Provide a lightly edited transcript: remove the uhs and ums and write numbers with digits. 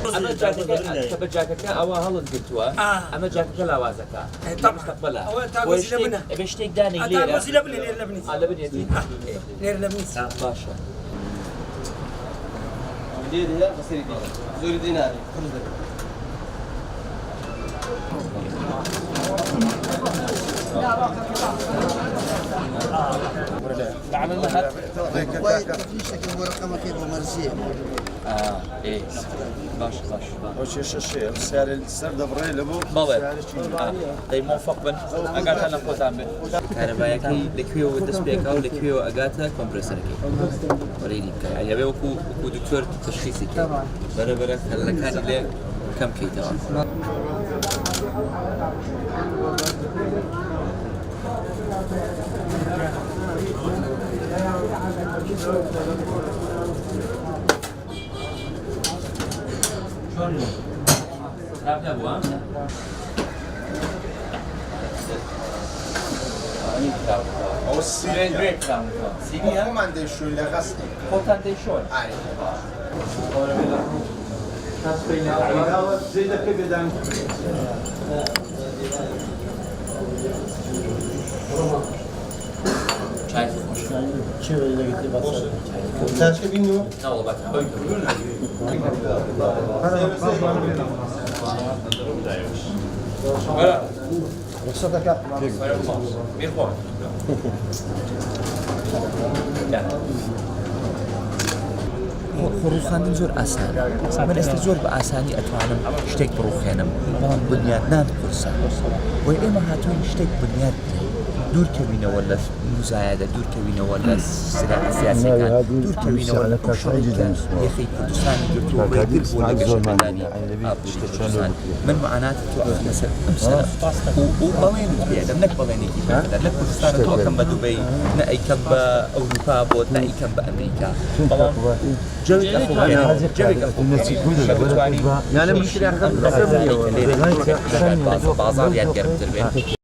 أما جاكك أو هالد قلتوا أما جاكك لا وازكا طبعا مستقبلها وش لبنى بشتيك داني ليه تاغوز لبنى لير لبنى على بنيتي لير لبنى باشا جديدة بصير زوري ديناري تعمل مهد في شكل ورقة كيف مرسية إيه باش وش الشيء السعر دبري لبو بابا داي موفق بن أقاتا نقول تعمل كهربائي كي لكيو دسبيك أو لكيو أقاتا كومبرسر كي وريني يعني يبي وكو دكتور تشخيصي كي برا هلا كان ليه كم كي تمام لا أبوه أو السيريا سيريا هم عندي شو اللي غسل خوتان شون زيدك بدان شايف خوش شو اللي قلت لي بس تاش بينو لا والله بتحبه ولا رخصتك مين خوش خروخاندن زۆر ئاسان من ئێستا زۆر بە ئاسانی ئەتوانم شتێک بڕوخێنم بەڵام بنیاد نان قورسە وی ئێمە هاتوین شتێک بنیاد دوورکەوینەوە لە مزایەدە دوورکەوینەوە لە سیاسەکان دوورکەوینەوە لە شەڕی کە یەخی کوردستانی گرتووە بە گر بوو لە گەشەکردانی کوردستان من معناتی تۆ لەسەر ئەم سەرە و بەڵێنت پێدەم نەک بەڵێنێکی پێدەم لە کوردستانە تۆ ئەکەم بە دوبەی نە ئەیکەم بە ئەوروپا بۆت نە ئەیکەم بە ئەمریکا بەڵام جوێک ئەخۆ بتوانی يعني مشكلة بازار يان گەرمتر بێت